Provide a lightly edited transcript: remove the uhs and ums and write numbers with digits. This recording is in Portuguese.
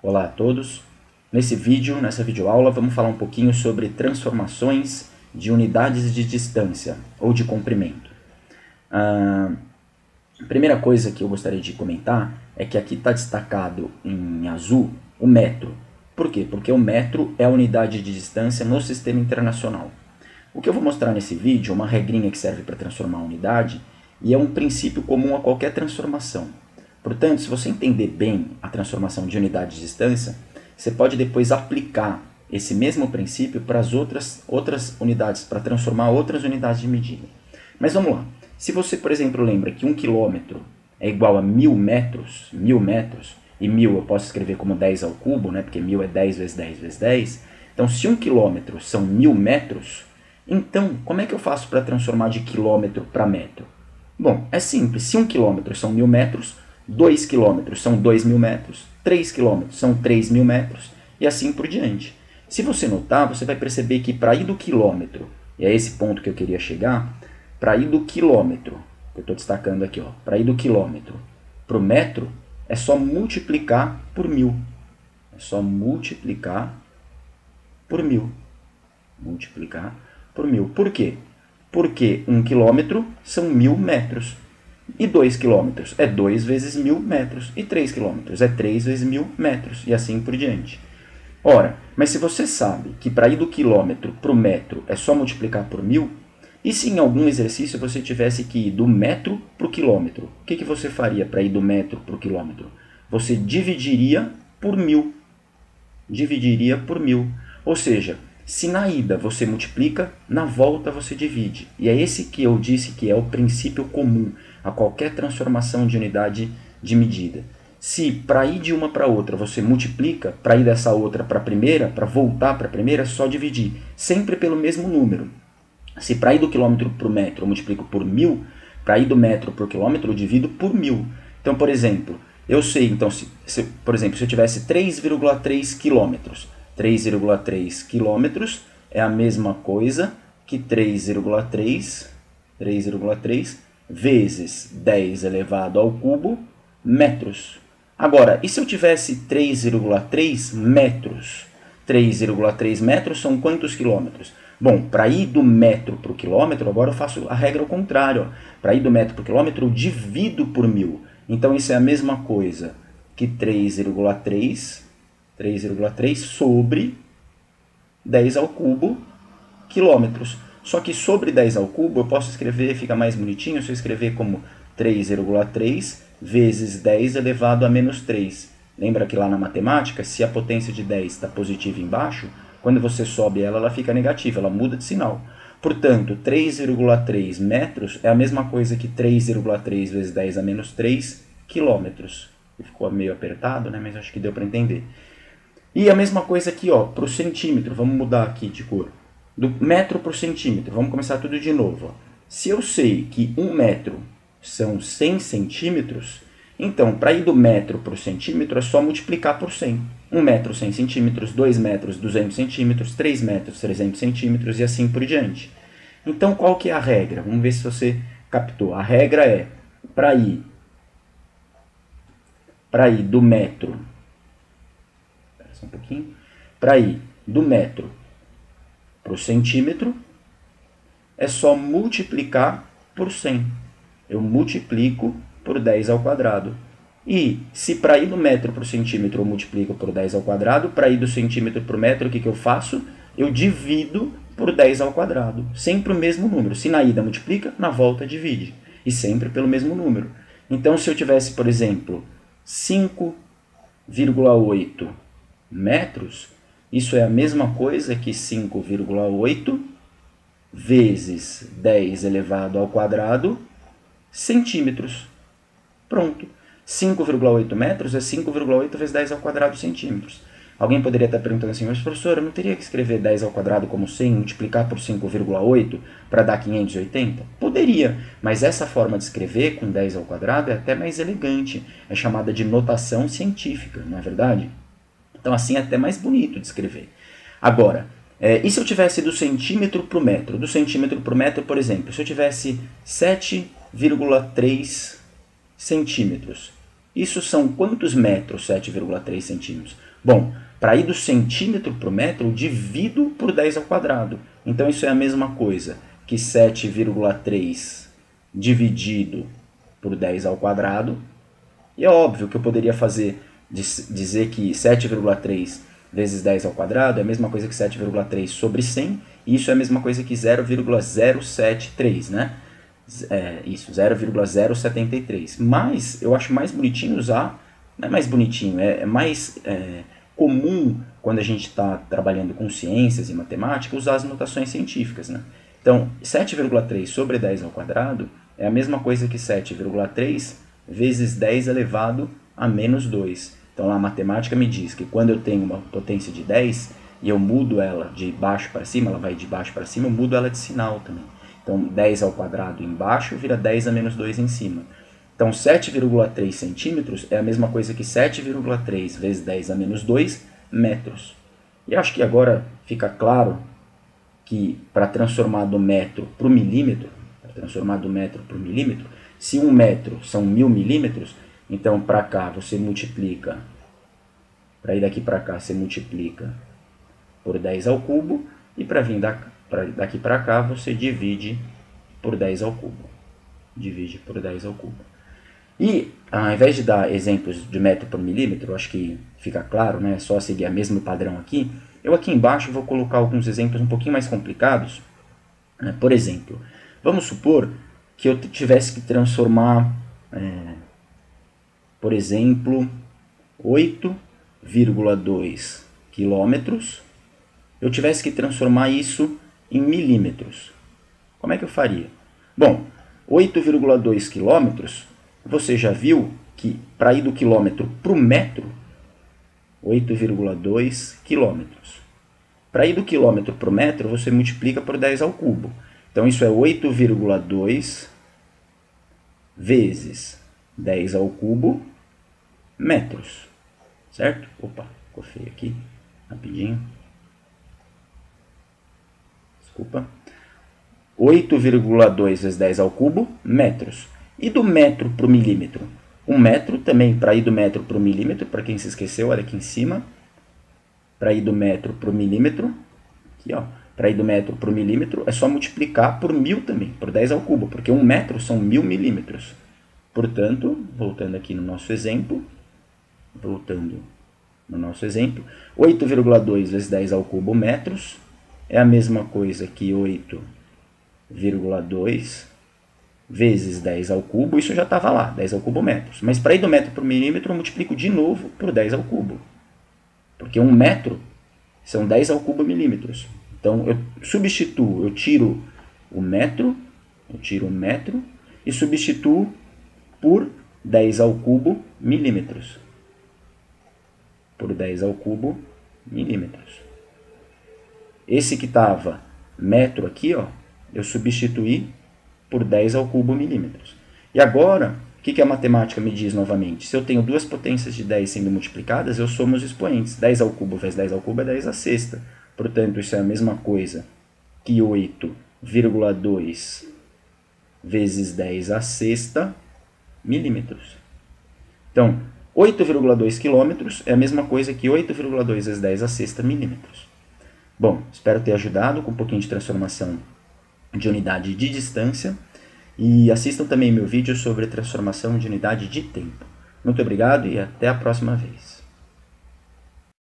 Olá a todos. Nessa videoaula, vamos falar um pouquinho sobre transformações de unidades de distância ou de comprimento. A primeira coisa que eu gostaria de comentar é que aqui está destacado em azul o metro. Por quê? Porque o metro é a unidade de distância no sistema internacional. O que eu vou mostrar nesse vídeo é uma regrinha que serve para transformar a unidade e é um princípio comum a qualquer transformação. Portanto, se você entender bem a transformação de unidade de distância, você pode depois aplicar esse mesmo princípio para as outras unidades, para transformar outras unidades de medida. Mas vamos lá. Se você, por exemplo, lembra que 1 quilômetro é igual a 1000 metros, e 1000 eu posso escrever como 10 ao cubo, né, porque 1000 é 10 vezes 10 vezes 10. Então, se 1 quilômetro são 1000 metros, então, como é que eu faço para transformar de quilômetro para metro? Bom, é simples. Se 1 quilômetro são 1000 metros, 2 quilômetros são 2000 metros, 3 quilômetros são 3000 metros e assim por diante. Se você notar, você vai perceber que para ir do quilômetro, e é esse ponto que eu queria chegar, para ir do quilômetro, que eu estou destacando aqui, para ir do quilômetro para o metro, é só multiplicar por 1000. É só multiplicar por 1000. Multiplicar por 1000. Por quê? Porque 1 quilômetro são 1000 metros. E 2 quilômetros é 2 vezes 1000 metros. E 3 quilômetros é 3 vezes 1000 metros. E assim por diante. Ora, mas se você sabe que para ir do quilômetro para o metro é só multiplicar por 1000, e se em algum exercício você tivesse que ir do metro para o quilômetro, o que você faria para ir do metro para o quilômetro? Você dividiria por 1000. Dividiria por 1000. Ou seja, se na ida você multiplica, na volta você divide. E é esse que eu disse que é o princípio comum a qualquer transformação de unidade de medida. Se para ir de uma para outra você multiplica, para ir dessa outra para a primeira, para voltar para a primeira, é só dividir. Sempre pelo mesmo número. Se para ir do quilômetro para o metro eu multiplico por 1000, para ir do metro para o quilômetro eu divido por 1000. Então, por exemplo, eu sei, então, se eu tivesse 3,3 quilômetros, 3,3 quilômetros é a mesma coisa que 3,3 vezes 10 elevado ao cubo metros. Agora, e se eu tivesse 3,3 metros? 3,3 metros são quantos quilômetros? Bom, para ir do metro para o quilômetro, agora eu faço a regra ao contrário. Para ir do metro para o quilômetro, eu divido por 1000. Então, isso é a mesma coisa que 3,3 sobre 10 ao cubo quilômetros. Só que sobre 10 ao cubo eu posso escrever, fica mais bonitinho, se eu escrever como 3,3 vezes 10 elevado a menos 3. Lembra que lá na matemática, se a potência de 10 está positiva embaixo, quando você sobe ela, ela fica negativa, ela muda de sinal. Portanto, 3,3 metros é a mesma coisa que 3,3 vezes 10 a menos 3 quilômetros. Ficou meio apertado, né? Mas acho que deu para entender. E a mesma coisa aqui, para o centímetro. Vamos mudar aqui de cor. Do metro para o centímetro. Vamos começar tudo de novo. Se eu sei que 1 metro são 100 centímetros, então, para ir do metro para o centímetro, é só multiplicar por 100. 1 metro, 100 centímetros, 2 metros, 200 centímetros, 3 metros, 300 centímetros e assim por diante. Então, qual que é a regra? Vamos ver se você captou. A regra é, para ir do metro, para ir do metro para o centímetro, é só multiplicar por 100. Eu multiplico por 10 ao quadrado. E se para ir do metro para o centímetro eu multiplico por 10 ao quadrado, para ir do centímetro para o metro, o que eu faço? Eu divido por 10 ao quadrado. Sempre o mesmo número. Se na ida multiplica, na volta divide. E sempre pelo mesmo número. Então, se eu tivesse, por exemplo, 5,8 metros, isso é a mesma coisa que 5,8 vezes 10 elevado ao quadrado centímetros. Pronto. 5,8 metros é 5,8 vezes 10 ao quadrado centímetros. Alguém poderia estar perguntando assim, mas professor, eu não teria que escrever 10 ao quadrado como 100, multiplicar por 5,8 para dar 580? Poderia, mas essa forma de escrever com 10 ao quadrado é até mais elegante. É chamada de notação científica, não é verdade? Então assim é até mais bonito de escrever. Agora, e se eu tivesse do centímetro para o metro? Do centímetro para o metro, por exemplo, se eu tivesse 7,3 centímetros Isso são quantos metros 7,3 centímetros? Bom, para ir do centímetro para o metro, eu divido por 10 ao quadrado. Então isso é a mesma coisa que 7,3 dividido por 10 ao quadrado. E é óbvio que eu poderia dizer que 7,3 vezes 10 ao quadrado é a mesma coisa que 7,3 sobre 100. E isso é a mesma coisa que 0,073, né? Isso, 0,073. Mas eu acho mais bonitinho usar, não é mais bonitinho, é mais comum quando a gente está trabalhando com ciências e matemática usar as notações científicas, né? Então, 7,3 sobre 10 ao quadrado é a mesma coisa que 7,3 vezes 10 elevado a menos 2. Então, lá a matemática me diz que quando eu tenho uma potência de 10 e eu mudo ela de baixo para cima, ela vai de baixo para cima, eu mudo ela de sinal também. Então, 10 ao quadrado embaixo vira 10 a menos 2 em cima. Então, 7,3 centímetros é a mesma coisa que 7,3 vezes 10 a menos 2 metros. E acho que agora fica claro que para transformar do metro para o milímetro, se 1 metro são 1000 milímetros, então para cá você multiplica, para ir daqui para cá você multiplica por 10 ao cubo, e para vir daqui para cá você divide por 10 ao cubo. E ao invés de dar exemplos de metro por milímetro, acho que fica claro, né? É só seguir o mesmo padrão aqui. Eu aqui embaixo vou colocar alguns exemplos um pouquinho mais complicados. Por exemplo, vamos supor que eu tivesse que transformar, por exemplo, 8,2 quilômetros, eu tivesse que transformar isso em milímetros. Como é que eu faria? Bom, 8,2 quilômetros, você já viu que para ir do quilômetro para o metro, 8,2 quilômetros. Para ir do quilômetro para o metro, você multiplica por 10 ao cubo. Então, isso é 8,2 vezes 10 ao cubo metros. Certo? Opa, ficou feio aqui. Rapidinho. Desculpa. 8,2 vezes 10 ao cubo metros. E do metro para o milímetro? 1 metro também, para ir do metro para o milímetro, para quem se esqueceu, olha aqui em cima. Para ir do metro para o milímetro, aqui ó, para ir do metro para o milímetro, é só multiplicar por 1000 também, por 10 ao cubo, porque 1 metro são 1000 milímetros. Portanto, voltando aqui no nosso exemplo, 8,2 vezes 10 ao cubo metros é a mesma coisa que 8,2 vezes 10 ao cubo, isso já estava lá, 10 ao cubo metros. Mas para ir do metro para o milímetro, eu multiplico de novo por 10 ao cubo. Porque 1 metro são 10 ao cubo milímetros. Então, eu substituo, eu tiro o metro e substituo por 10 ao cubo milímetros. Esse que estava metro aqui, ó, eu substituí por 10 ao cubo milímetros. E agora, o que a matemática me diz novamente? Se eu tenho duas potências de 10 sendo multiplicadas, eu somo os expoentes. 10 ao cubo vezes 10 ao cubo é 10 à sexta. Portanto, isso é a mesma coisa que 8,2 vezes 10 à sexta milímetros. Então, 8,2 quilômetros é a mesma coisa que 8,2 vezes 10 à sexta milímetros. Bom, espero ter ajudado com um pouquinho de transformação de unidade de distância. E assistam também meu vídeo sobre transformação de unidade de tempo. Muito obrigado e até a próxima vez.